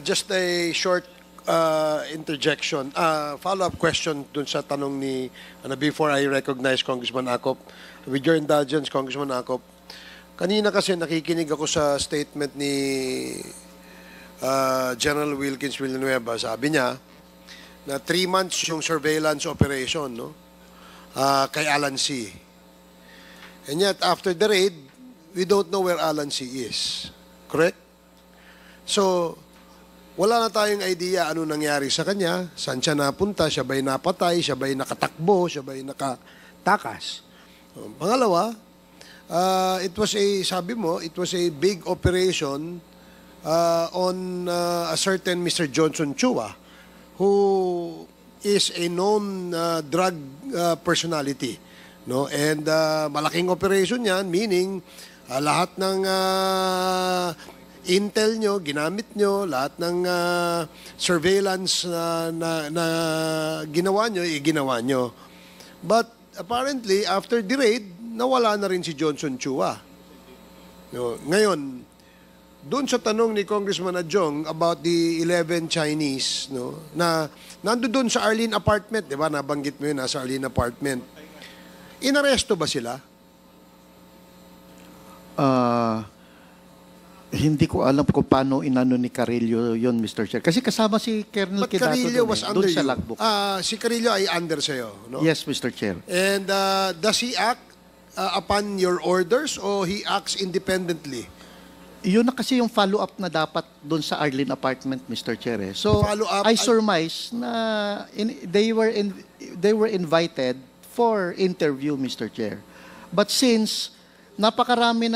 Just a short interjection, follow-up question dun sa tanong ni, before I recognize Congressman Acop. With your indulgence, Congressman Acop, kanina kasi nakikinig ako sa statement ni General Wilkins Villanueva. Sabi niya na 3 months yung surveillance operation, no? Kay Alan C. And yet, after the raid, we don't know where Alan C. is. Correct? So, wala na tayong idea ano nangyari sa kanya, saan siya napunta, siya ba'y napatay, siya ba'y nakatakbo, siya ba'y nakatakas. Pangalawa, it was a big operation on a certain Mr. Johnson Chua, who is a known drug personality. No? And malaking operation yan, meaning lahat ng intel nyo, ginamit nyo, lahat ng surveillance na ginawa nyo, ginawa nyo. But apparently, after the raid, nawala na rin si Johnson Chua. No? Ngayon, doon sa tanong ni Congressman Adjong about the 11 Chinese, no, na nandoon sa Arlene apartment, di ba? Nabanggit mo yun, nasa Arlene apartment. Inaresto ba sila? Hindi ko alam kung paano inano ni Carillo yun, Mr. Chair. Kasi kasama si Colonel Quedato Carillo was under doon sa you. logbook. Si Carillo ay under sa'yo, no? Yes, Mr. Chair. And does he act upon your orders or he acts independently? Yun na kasi yung follow-up na dapat doon sa Arlene apartment, Mr. Chair. So, Follow-up, I surmise na they were invited for interview, Mr. Chair. But since napakarami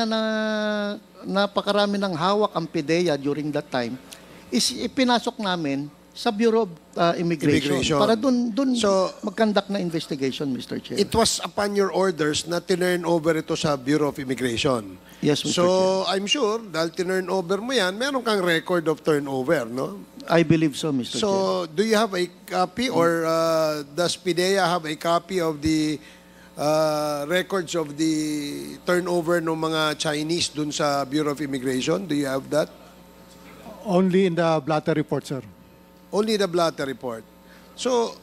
ng hawak ang PIDEA during that time, ipinasok namin sa Bureau of Immigration para doon So, mag-conduct na investigation, Mr. Chair. it was upon your orders na tinurn over ito sa Bureau of Immigration. Yes, Mr. So, Chair. I'm sure, dahil tinurn over mo yan, meron kang record of turnover, no? I believe so, Mr. Chair. So, do you have a copy or does PIDEA have a copy of the records of the turnover ng mga Chinese dun sa Bureau of Immigration? Do you have that? Only in the Blatter report, sir. Only the Blatter report. So,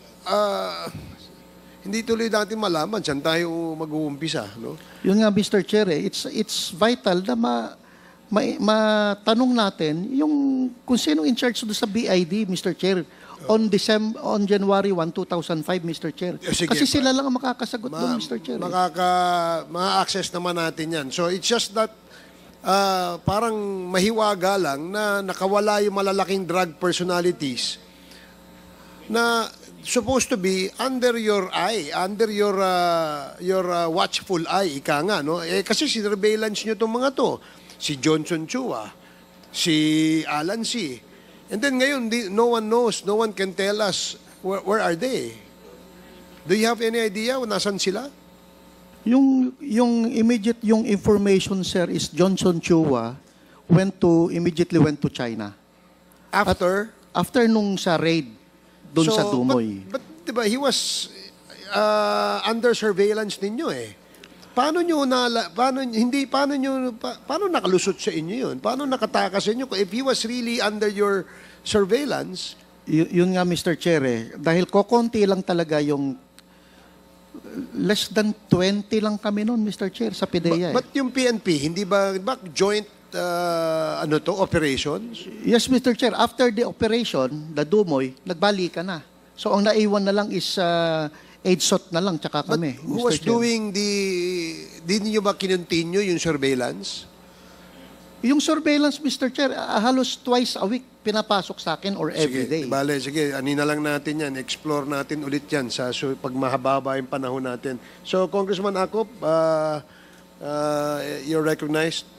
hindi tuloy natin malaman saan tayo mag-uumpisa, no? Yun nga, Mr. Chair, it's vital na matanong natin yung kung sino in charge doon sa BID, Mr. Chair, on January 1, 2005, Mr. Chair. Sige, Kasi sila lang ang makakasagot doon, Mr. Chair. Mga-access naman natin yan. So, it's just that parang mahiwaga lang na nakawala yung malalaking drug personalities na supposed to be under your eye, under your watchful eye, ika nga, no? Kasi surveillance nyo itong mga to. Si Johnson Chua, si Alan C. And then ngayon, no one knows, no one can tell us where are they. Do you have any idea kung nasan sila? Yung information, sir, is Johnson Chua immediately went to China. After nung sa raid doon sa Dumoy. But diba, he was under surveillance ninyo eh. Paano nakalusot sa inyo yun? Paano nakatakas sa inyo? If he was really under your surveillance? Yun nga, Mr. Chair, dahil kokonti lang talaga yung less than 20 lang kami noon, Mr. Chair, sa PIDEA. But yung PNP, hindi ba joint operations? Yes, Mr. Chair. After the operation, the Dumoy, nagbalik ka na. So, ang naiwan na lang is AIDSOT na lang, tsaka kami. But who was doing di niyo ba kinontinue yung surveillance? Yung surveillance, Mr. Chair, halos twice a week pinapasok sa akin or every day. Sige, anina lang natin yan. Explore natin ulit yan pag mahababa yung panahon natin. So, Congressman Acop, you're recognized.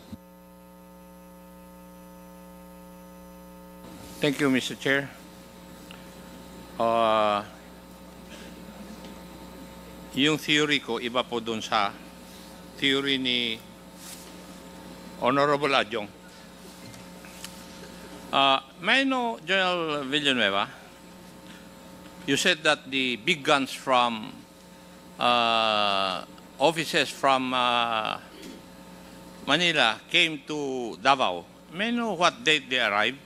Thank you, Mr. Chair. Yung theory ko, iba po dun sa theory ni Honorable Adjong. May I know, General Villanueva, you said that the big guns from officers from Manila came to Davao. May I know what date they arrived?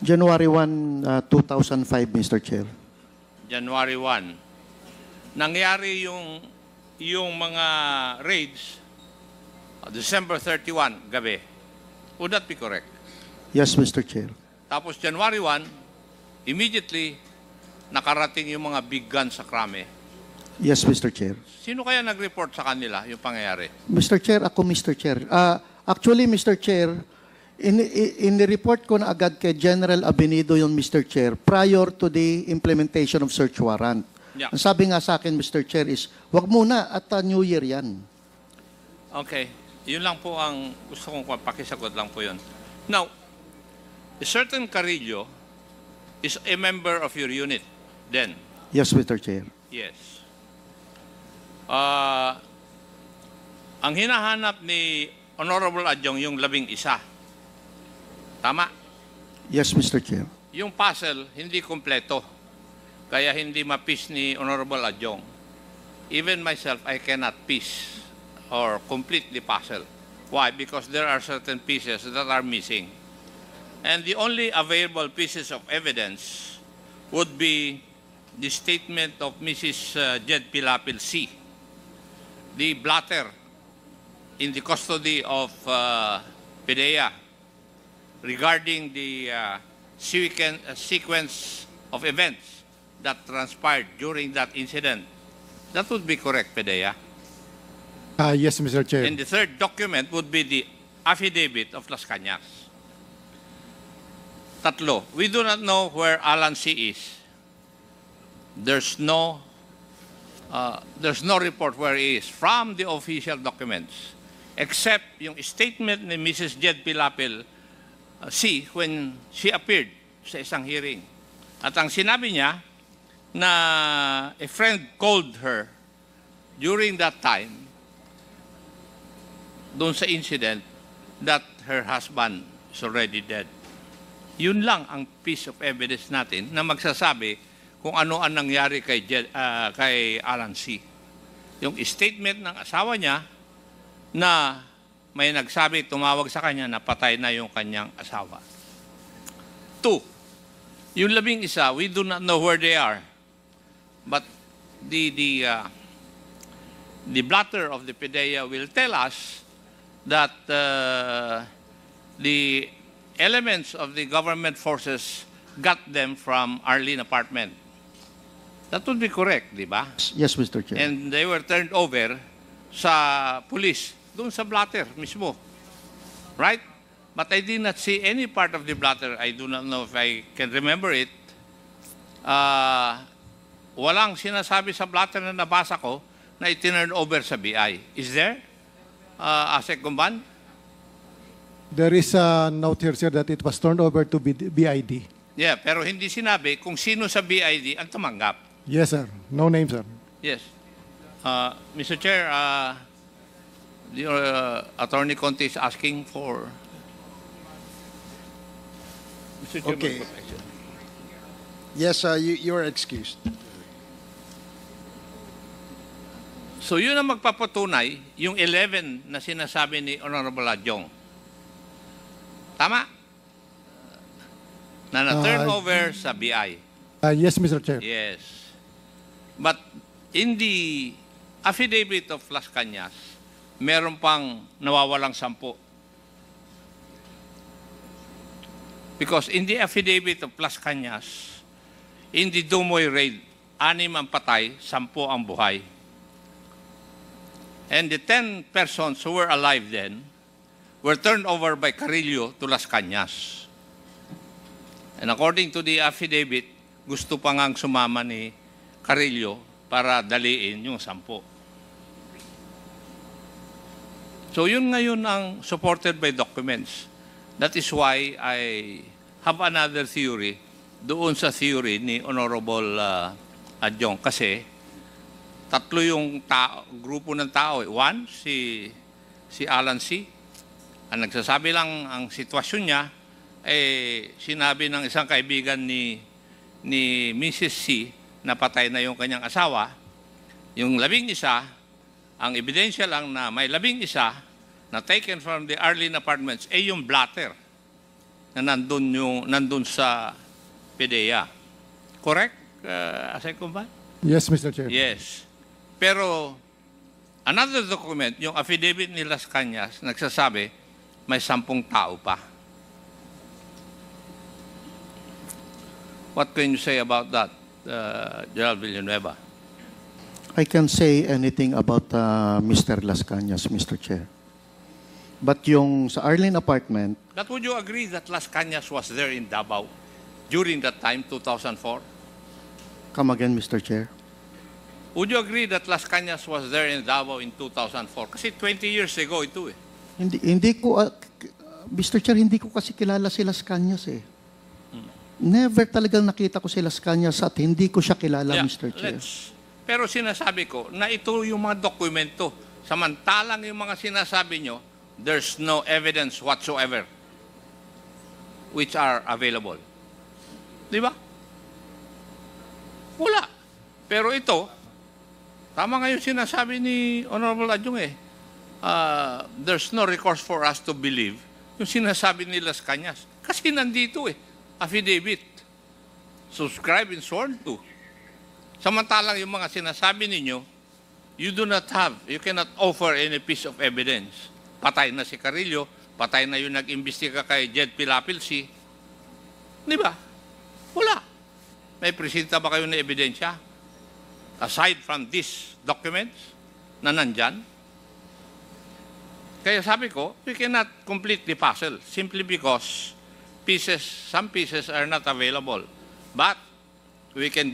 January 1, 2005, Mr. Chair. January 1. Nangyari yung mga raids December 31, gabi. Would that be correct? Yes, Mr. Chair. Tapos January 1, immediately, nakarating yung mga big guns sa Krame. Yes, Mr. Chair. Sino kaya nag-report sa kanila yung pangyayari? Mr. Chair, ako, Mr. Chair. Actually, Mr. Chair, in-report ko na agad kay General Abenido yung Mr. Chair prior to the implementation of search warrant. Yeah. Ang sabi nga sa akin, Mr. Chair, is wag muna at New Year yan. Okay. Yun lang po ang gusto kong pakisagot lang po yun. Now, a certain Carillo is a member of your unit then. Yes, Mr. Chair. Yes. Ang hinahanap ni Honorable Adjong yung 11. Tama? Yes, Mr. Chair. Yung puzzle, hindi kompleto. Kaya hindi ma-piece ni Honorable Adjong. Even myself, I cannot piece or complete the puzzle. Why? Because there are certain pieces that are missing. And the only available pieces of evidence would be the statement of Mrs. Jed Pilapil C., the blatter in the custody of PDEA regarding the sequence of events that transpired during that incident. That would be correct, PDEA. Yes, Mr. Chair. And the third document would be the affidavit of Las Cañas. Tatlo, we do not know where Alan C. is. There's no report where he is from the official documents, except yung statement ni Mrs. Jed Pilapil C. when she appeared sa isang hearing. At ang sinabi niya na a friend called her during that time doon sa incident that her husband is already dead. Yun lang ang piece of evidence natin na magsasabi kung ano ang nangyari kay Alan C. Yung statement ng asawa niya na may nagsabi, tumawag sa kanya na patay na yung kanyang asawa. 2, yung 11, we do not know where they are. But the blatter of the PDEA will tell us that the elements of the government forces got them from Arlene apartment. That would be correct, di ba? Yes, Mr. Chair. And they were turned over sa police, doon sa blatter mismo. Right? But I did not see any part of the blatter. I do not know if I can remember it. Walang sinasabi sa blatter na nabasa ko na itinurn over sa BI. Is there? Asek Gumban? There is a note here, sir, that it was turned over to BID. Yeah, pero hindi sinabi kung sino sa BID ang tumanggap. Yes, sir. No name, sir. Yes. Mr. Chair, the Attorney Conte is asking for... Mr. Chair, Okay. Yes, you are excused. So yun ang magpapatunay, yung 11 na sinasabi ni Honorable Adjong. Tama? Na na-turn over sa BI. Yes, Mr. Chair. Yes. But in the affidavit of Las Cañas, meron pang nawawalang 10. Because in the affidavit of Las Cañas, in the Dumoy raid, 6 ang patay, 10 ang buhay. And the 10 persons who were alive then were turned over by Carillo to Las Cañas. And according to the affidavit, gusto pa ngang sumama ni Carillo para daliin yung 10. So yun ngayon ang supported by documents. That is why I have another theory doon sa theory ni Honorable Adjong. Kasi 3 yung grupo ng tao. 1, si Alan C. Ang nagsasabi lang ang sitwasyon niya, sinabi ng isang kaibigan ni Mrs. C na patay na yung kanyang asawa. Yung 11, ang ebidensya lang na may 11 na taken from the Arlene apartments, yung blatter na nandun sa PDEA. Correct, Asay Kumban? Yes, Mr. Chair. Yes. Pero, another document, yung affidavit ni Las Cañas, nagsasabi, may 10 tao pa. What can you say about that, Gerald Villanueva? I can say anything about Mr. Las Cañas, Mr. Chair. But yung sa Arlene apartment, But would you agree that Las Cañas was there in Davao during that time, 2004? come again, Mr. Chair. Would you agree that Las Cañas was there in Davao in 2004? Kasi 20 years ago ito eh. Hindi ko, Mr. Chair, hindi ko kasi kilala si Las Cañas eh. Never talagang nakita ko si Las Cañas at hindi ko siya kilala, Yeah, Mr. Chair. Pero sinasabi ko na ito yung mga dokumento. Samantalang yung mga sinasabi nyo, there's no evidence whatsoever which are available. Di ba? Wala. Pero ito, tama nga yung sinasabi ni Honorable Adjung eh. There's no recourse for us to believe yung sinasabi ni Las Cañas. Kasi nandito eh, affidavit. Subscribe and sworn to. Samantalang yung mga sinasabi ninyo, you cannot offer any piece of evidence. Patay na si Carrillo, patay na yung nag-imbestiga kay Jed Pilapilsi. Di ba? Wala. May presenta ba kayo na ebidensya? Aside from these documents na nandyan? Kaya sabi ko, we cannot complete the puzzle simply because some pieces are not available. But we can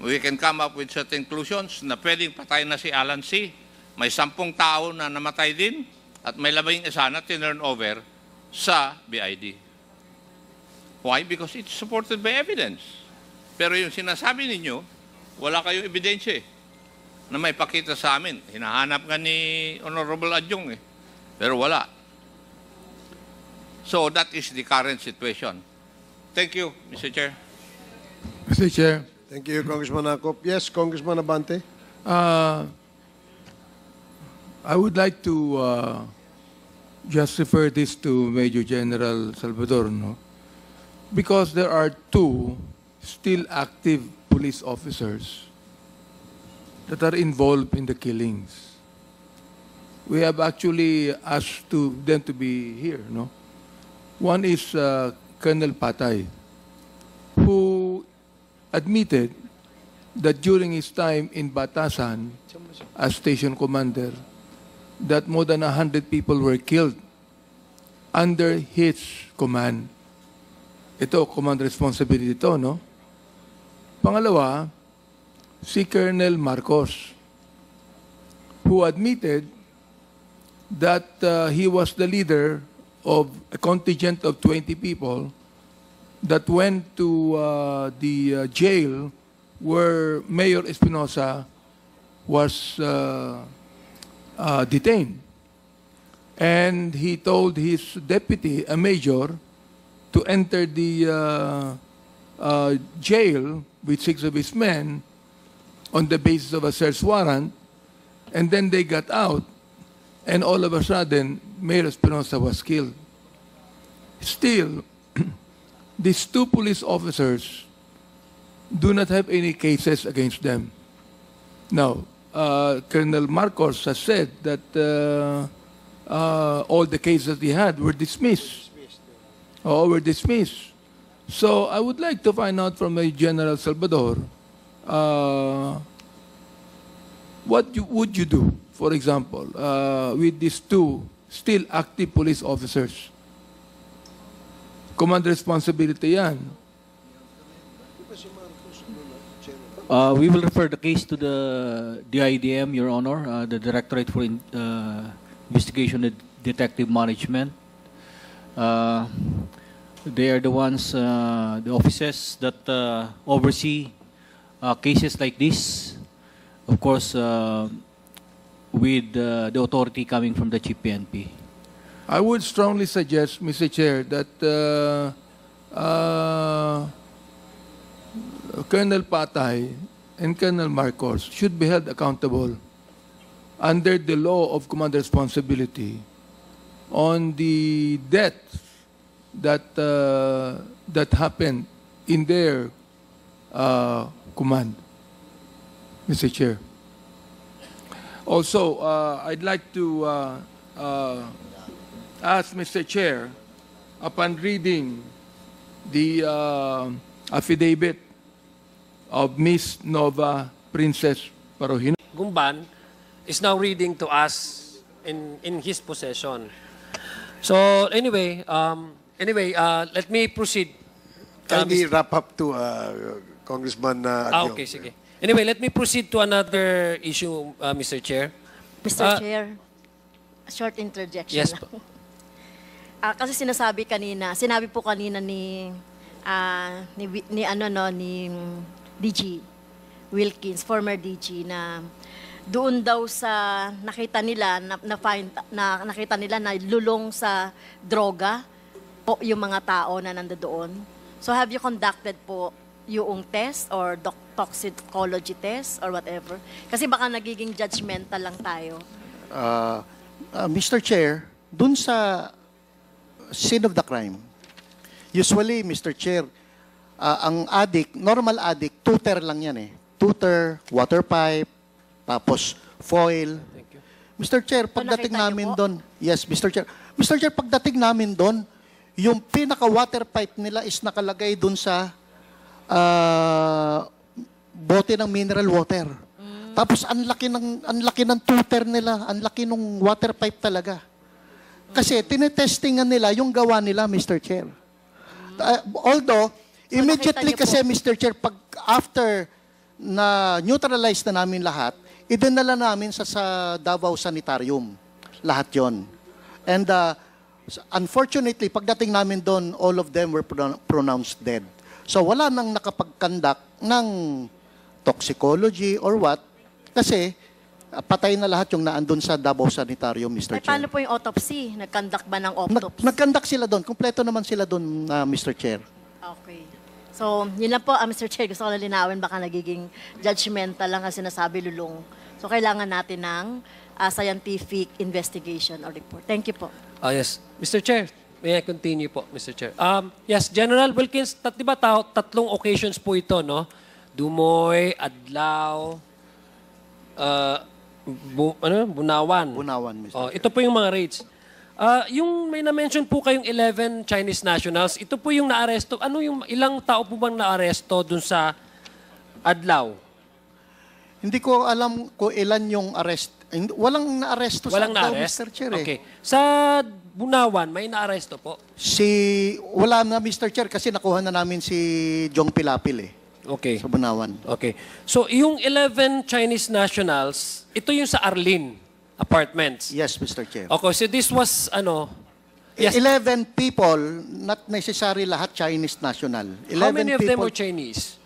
we can come up with certain conclusions na pwedeng patay na si Alan C. May 10 tao na namatay din at may 11 na tinurn over sa BID. Why? Because it's supported by evidence. Pero yung sinasabi ninyo, wala kayong ebidensya eh, na may pakita sa amin. Hinahanap nga ni Honorable Adjung eh. Pero wala. So that is the current situation. Thank you, Mr. Chair. Mr. Chair, Thank you, Congressman Acop. Yes, Congressman Abante. I would like to just refer this to Major General Salvador, no? Because there are 2 still active police officers that are involved in the killings. We have actually asked them to be here, no? One is Colonel Patay, who admitted that during his time in Batasan as station commander, that more than 100 people were killed under his command. Ito, command responsibility ito, no? Pangalawa, si Colonel Marcos, who admitted that he was the leader of a contingent of 20 people that went to the jail where Mayor Espinosa was detained. And he told his deputy, a major, to enter the jail with 6 of his men on the basis of a search warrant, and then they got out, and all of a sudden, Mayor Espinosa was killed. Still, these 2 police officers do not have any cases against them. Now, Colonel Marcos has said that all the cases he had were dismissed. Were dismissed. So I would like to find out from General Salvador, what would you do, for example, with these 2 still active police officers? Command responsibility yan. We will refer the case to the DIDM, Your Honor, the Directorate for Investigation and Detective Management. They are the ones, the offices that oversee cases like this, of course, with the authority coming from the Chief PNP. I would strongly suggest, Mr. Chair, that Colonel Patay and Colonel Marcos should be held accountable under the law of command responsibility on the death that happened in their command, Mr. Chair. Also, I'd like to ask Mr. Chair, upon reading the affidavit of Miss Nova Princess Parohino, Gumban is now reading to us in his possession. So anyway, let me proceed. Kindly wrap up to Congressman Adjong. Okay, sige. Anyway, let me proceed to another issue, Mr. Chair. Mr. Chair, a short interjection Yes lang. po. Kasi sinabi po kanina ni DG Wilkins, former DG, na doon daw sa nakita nila nakita nila na lulong sa droga po yung mga tao na nandoon. So have you conducted po yung test or toxicology test or whatever? Kasi baka nagiging judgmental lang tayo. Mr. Chair, dun sa scene of the crime, usually, Mr. Chair, ang addict, normal addict, tutor lang yan eh. Tutor, water pipe, tapos foil. Mr. Chair, pagdating nakita namin niyo po? doon, yes, Mr. Chair. Mr. Chair, pagdating namin doon, yung pinaka-water pipe nila is nakalagay doon sa bote ng mineral water. Tapos ang laki ng tutor nila, ang laki ng water pipe talaga. Kasi tinetestingan nila yung gawa nila, Mr. Chair. Although, immediately nakita kasi, niyo po? Mr. Chair, pag after na neutralize na namin lahat, idinala namin sa Davao Sanitarium. Lahat yon. And unfortunately, pagdating namin doon, all of them were pronounced dead. So wala nang nakapag-conduct ng toxicology or what, kasi patay na lahat yung naandun sa Davao Sanitarium, Mr. Ay, paano Chair. po yung autopsy? Nag-conduct ba ng autopsy? Nag-conduct sila doon. Kompleto naman sila doon, Mr. Chair. Okay. So, yun lang po, Mr. Chair. Gusto ko na linawin, baka nagiging judgmental lang kasi sinasabi lulong. So, kailangan natin ng scientific investigation or report. Thank you po. Yes. Mr. Chair, may I continue po, Mr. Chair? Yes, General Wilkins, di ba tatlong occasions po ito, no? Dumoy, Adlaw, Bunawan. Bunawan, Mr. Oh, ito po yung mga raids. Yung may na-mention po kayong 11 Chinese nationals, ito po yung naaresto. Ano yung ilang tao po bang naaresto dun sa Adlaw? Hindi ko alam kung ilan yung arrest. Walang naaresto sa Walang Adlaw, na-arrest? Mr. Chair. Okay. Sa Bunawan, may naaresto po? Wala na, Mr. Chair, kasi nakuha na namin si Jong Pilapil Okay. sa Bunawan. Okay. So, yung 11 Chinese nationals, ito yung sa Arlene Apartments. Yes, Mr. Chair. Okay, so this was, yes. 11 people, not necessarily lahat Chinese national. 11 How many of them people, were Chinese?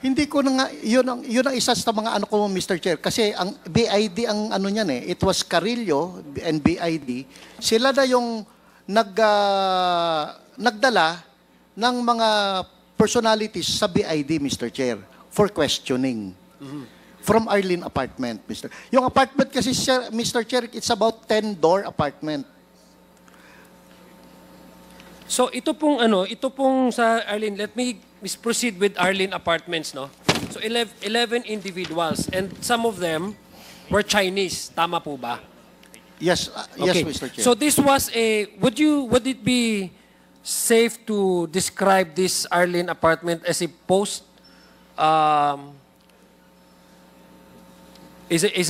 Hindi ko na nga, yun ang isa sa mga ano ko, Mr. Chair. Kasi ang BID ang ano niyan eh. It was Carillo and BID. Sila na yung nagdala ng mga personalities sa BID, Mr. Chair, for questioning. From Arlene apartment, Mr. Yung apartment kasi, Mr. Chair, it's about 10-door apartment. So ito pong sa Arlene, let me proceed with Arlene Apartments, no? So 11 individuals and some of them were Chinese, tama po ba? Yes, yes, Mr. Chair. So this was would it be safe to describe this Arlene Apartment as a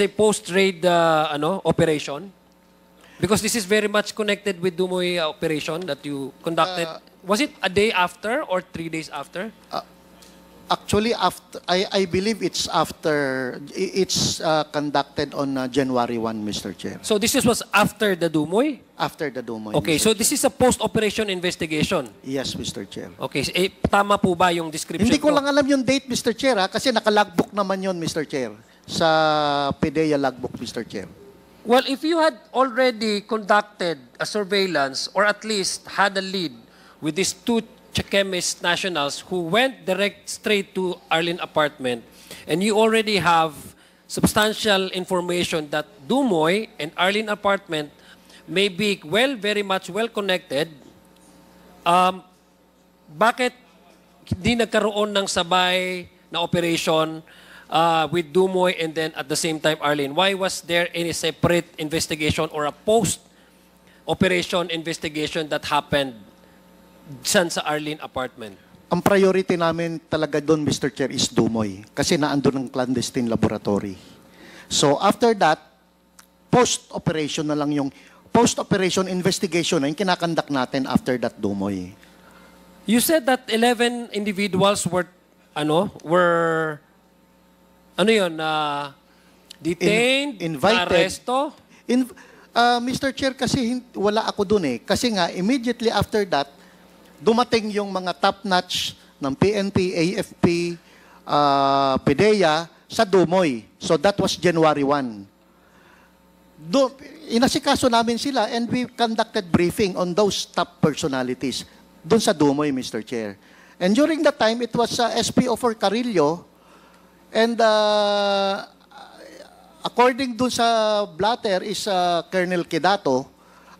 post-raid operation? Because this is very much connected with Dumoy operation that you conducted. Was it a day after or 3 days after? Actually, after I believe it's after, it's conducted on January 1, Mr. Chair. So this was after the Dumoy? After the Dumoy. Okay, Mr. so this is a post-operation investigation. Yes, Mr. Chair. Okay, tama po ba yung description Hindi ko lang alam yung date, Mr. Chair, kasi nakalogbook naman yon, Mr. Chair, sa PDEA logbook, Mr. Chair. Well, if you had already conducted a surveillance or at least had a lead with these two Chekemist nationals who went straight to Arlene Apartment, and you already have substantial information that Dumoy and Arlene Apartment may be very much well connected, bakit hindi nagkaroon ng sabay na operation with Dumoy and then at the same time Arlene? Why was there any separate investigation or a post-operation investigation that happened dyan sa Arlene apartment? Ang priority namin talaga doon, Mr. Chair, is Dumoy. Kasi naandun ang clandestine laboratory. So after that, post-operation na lang yung post-operation investigation na yung kinakandak natin after that Dumoy. You said that 11 individuals were detained, Invited. aresto? Mr. Chair, kasi wala ako doon eh. Kasi nga, immediately after that, dumating yung mga top-notch ng PNP, AFP, PDEA sa Dumoy. So that was January 1. Inasikaso namin sila and we conducted briefing on those top personalities doon sa Dumoy, Mr. Chair. And during that time, it was SPO for Carillo and according doon sa blatter is Colonel Quedato,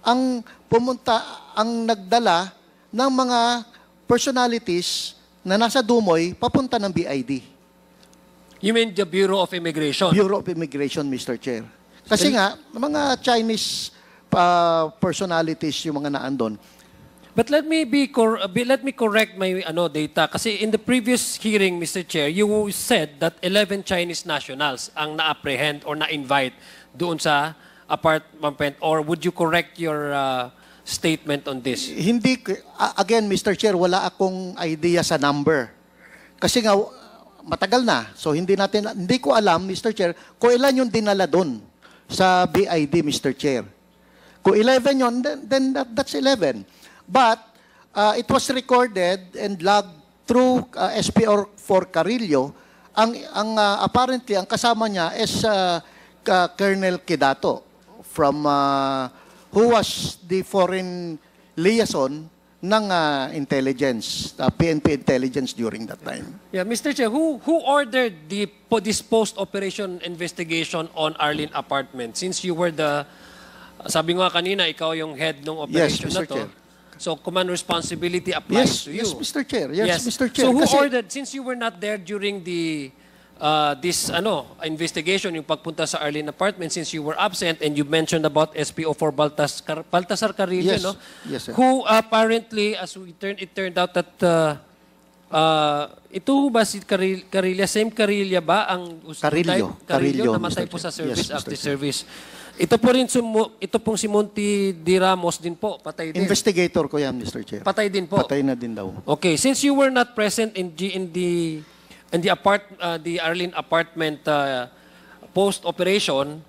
ang nagdala ng mga personalities na nasa Dumoy papunta ng BID. You mean the Bureau of Immigration? Bureau of Immigration, Mr. Chair. Kasi nga, mga Chinese personalities yung mga naandon. But let me correct my data kasi in the previous hearing, Mr. Chair, you said that 11 Chinese nationals ang na-apprehend or na-invite doon sa apartment, or would you correct your statement on this? Hindi, again, Mr. Chair, wala akong idea sa number. Kasi nga, matagal na. So, hindi ko alam, Mr. Chair, kung ilan yung dinala doon sa BID, Mr. Chair. Kung 11 yun, then that's 11. But, it was recorded and logged through SPO for Carillo. Apparently, ang kasama niya is Colonel Quedato from who was the foreign liaison ng intelligence, PNP intelligence during that time. Yeah, Mr. Chair, who ordered this post-operation investigation on Arlene apartment? Since you were sabi nga kanina, ikaw yung head ng operation Yes, Mr. na to. Chair. So command responsibility applies to you. Yes, Mr. Chair. Yes, Mr. Chair. So who Kasi, ordered, since you were not there during this investigation, yung pagpunta sa Arlene apartment, since you were absent and you mentioned about SPO for Baltasar Carillo, Yes. no? Yes, sir. Who apparently, it turned out that ito ba si Carilla, same Carilla ba ang Carillo. Carillo, namatay Mr. po sa Chair. service, Yes, Mr. active Chair. service. Ito pong si Monty Di Ramos din po, patay din. investigator ko yan, Mr. Chair. Patay din po. Patay na din daw. Okay, since you were not present in the Arlene apartment post-operation,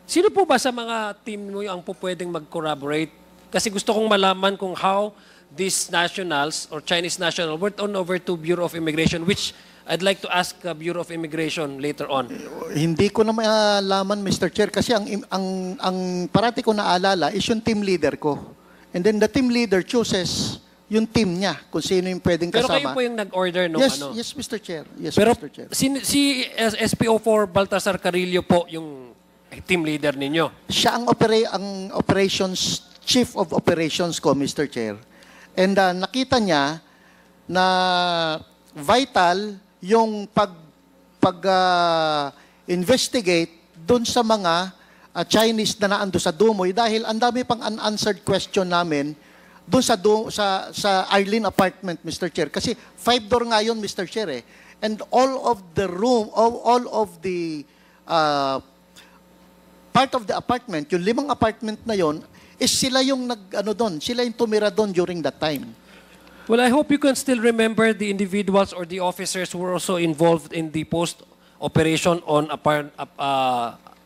sino po ba sa mga team mo ang po pwedeng mag-corroborate? Kasi gusto kong malaman kung how these nationals or Chinese national were turned over to Bureau of Immigration, which I'd like to ask Bureau of Immigration later on. Hindi ko na malaman, Mr. Chair, kasi ang parati ko naalala is yung team leader ko. And then the team leader chooses yung team niya, kung sino yung pwedeng Pero kasama. kayo po yung nag-order nung Yes, ano? yes, Mr. Chair. Yes, Pero Mr. Chair. si SPO for Baltasar Carillo po yung team leader ninyo. Siya ang operations, chief of operations ko, Mr. Chair. And nakita niya na vital yung pag-investigate doon sa mga Chinese na naando sa Dumoy dahil ang dami pang unanswered question namin doon sa Arlene apartment, Mr. Chair. Kasi 5-door nga yun, Mr. Chair. And all of the part of the apartment, yung 5 apartment na yon, is sila yung sila yung tumira doon during that time. Well, I hope you can still remember the individuals or the officers who were also involved in the post-operation on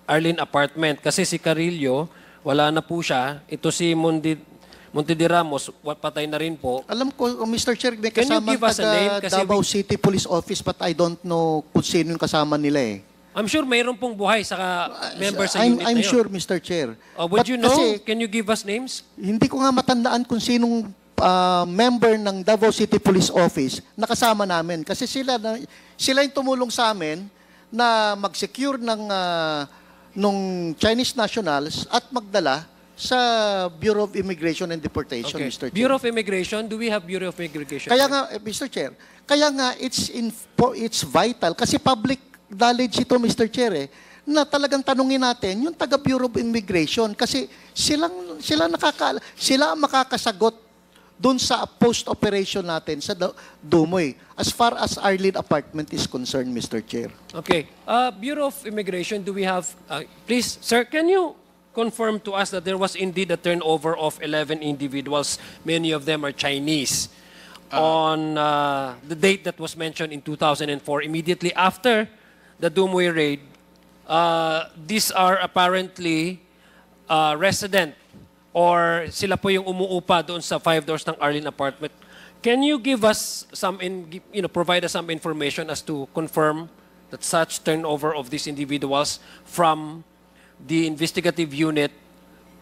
Arlene apartment. Kasi si Carillo, wala na po siya. Ito si Monte de Ramos, patay na rin po. Alam ko, Mr. Chair, may Can you kasama give us a name? Kasi Davao City Police Office, but I don't know kung sino yung kasama nila eh. I'm sure mayroon pong buhay sa member sa unit na I'm yun. sure, Mr. Chair. Would But you know? kasi, Can you give us names? hindi ko nga matandaan kung sinong member ng Davao City Police Office na kasama namin. Kasi sila yung tumulong sa amin na mag-secure ng Chinese nationals at magdala sa Bureau of Immigration and Deportation, Okay. Mr. Chair. Bureau of Immigration, do we have Bureau of Immigration? Kaya nga, Mr. Chair, kaya nga it's vital kasi public knowledge ito, Mr. Chair, na talagang tanungin natin yung taga Bureau of Immigration kasi sila ang makakasagot doon sa post-operation natin sa Dumoy as far as Arlene Apartment is concerned, Mr. Chair. Okay. Bureau of Immigration, do we have, please, sir, can you confirm to us that there was indeed a turnover of 11 individuals, many of them are Chinese, on the date that was mentioned in 2004, immediately after the Dumoy raid? These are apparently resident or sila po yung umuupa doon sa 5 doors ng Arlene Apartment. Can you give us provide us some information as to confirm that such turnover of these individuals from the investigative unit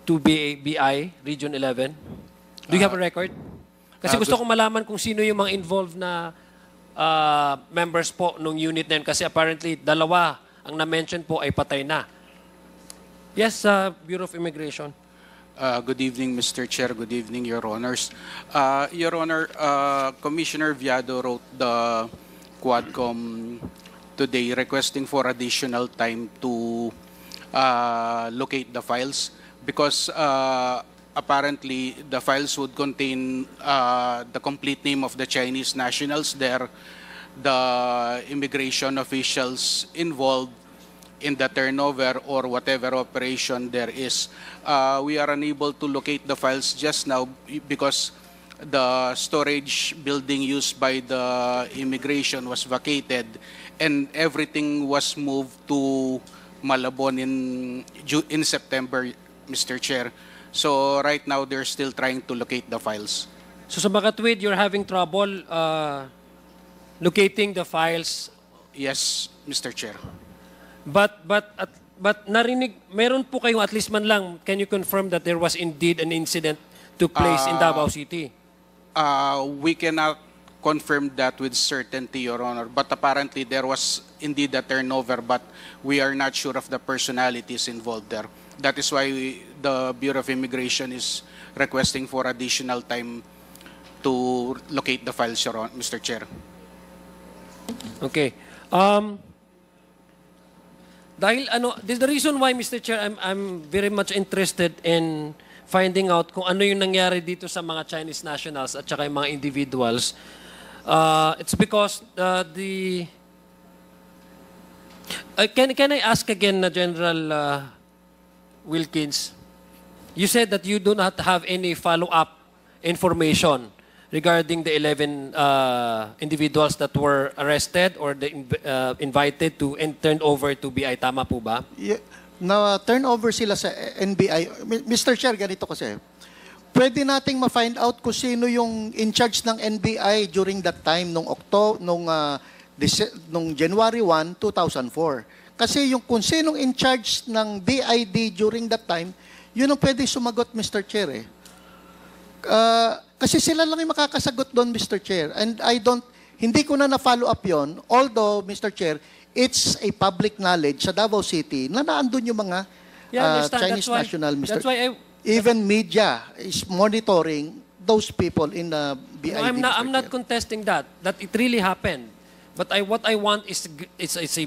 to BI, Region 11? Do you have a record? Kasi gusto kong malaman kung sino yung mga involved na members po nung unit na yun. Kasi apparently, dalawa ang na-mention po ay patay na. Yes, Bureau of Immigration. Good evening, Mr. Chair. Good evening, Your Honors. Your Honor, Commissioner Viado wrote the Quadcom today requesting for additional time to locate the files because apparently the files would contain the complete name of the Chinese nationals there, the immigration officials involved in the turnover or whatever operation there is. We are unable to locate the files just now because the storage building used by the immigration was vacated and everything was moved to Malabon in September, Mr. Chair. So right now they're still trying to locate the files. So sa Makatwid, you're having trouble locating the files. Yes, Mr. Chair. But narinig, meron po kayong at least man lang, can you confirm that there was indeed an incident took place in Davao City? We cannot confirm that with certainty, Your Honor. But apparently there was indeed a turnover, but we are not sure of the personalities involved there. That is why the Bureau of Immigration is requesting for additional time to locate the files, Your Honor, Mr. Chair. Okay. Dahil this is the reason why, Mr. Chair, I'm very much interested in finding out kung ano yung nangyari dito sa mga Chinese nationals at saka yung mga individuals. It's because can I ask again, General Wilkins? You said that you do not have any follow-up information regarding the 11 individuals that were arrested or invited to and turned over to BI. Tama po ba? Yeah, na-turn over sila sa NBI. Mr. Chair, ganito kasi. Pwede nating ma-find out kung sino yung in charge ng NBI during that time, nung January 1, 2004. Kasi yung kung sinong in charge ng BID during that time, yun ang pwede sumagot, Mr. Chair. Kasi sila lang yung makakasagot doon, Mr. Chair. And hindi ko na na-follow up yon. Although, Mr. Chair, it's a public knowledge sa Davao City na naandun yung mga Chinese national, Mr. That's why even media is monitoring those people in the BID. No, I'm not contesting that it really happened. But what I want is it's a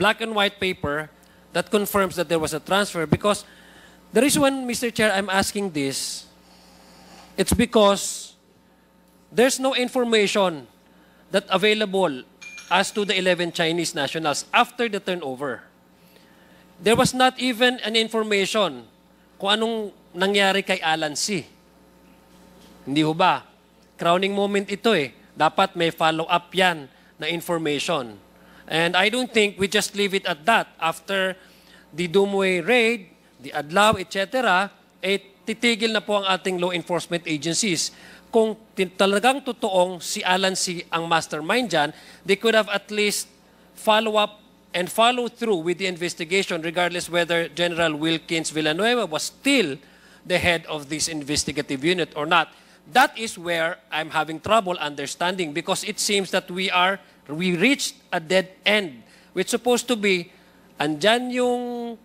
black and white paper that confirms that there was a transfer. Because the reason, Mr. Chair, I'm asking this, it's because there's no information that available as to the 11 Chinese nationals after the turnover. There was not even an information kung anong nangyari kay Alan C. Hindi ho ba? Crowning moment ito eh. Dapat may follow-up yan na information. And I don't think we just leave it at that. After the Dumoy raid, the Adlaw, etc., titigil na po ang ating law enforcement agencies. Kung talagang totoong si Alan C. ang mastermind dyan, they could have at least follow up and follow through with the investigation regardless whether General Wilkins Villanueva was still the head of this investigative unit or not. That is where I'm having trouble understanding because it seems that we reached a dead end which supposed to be andyan yung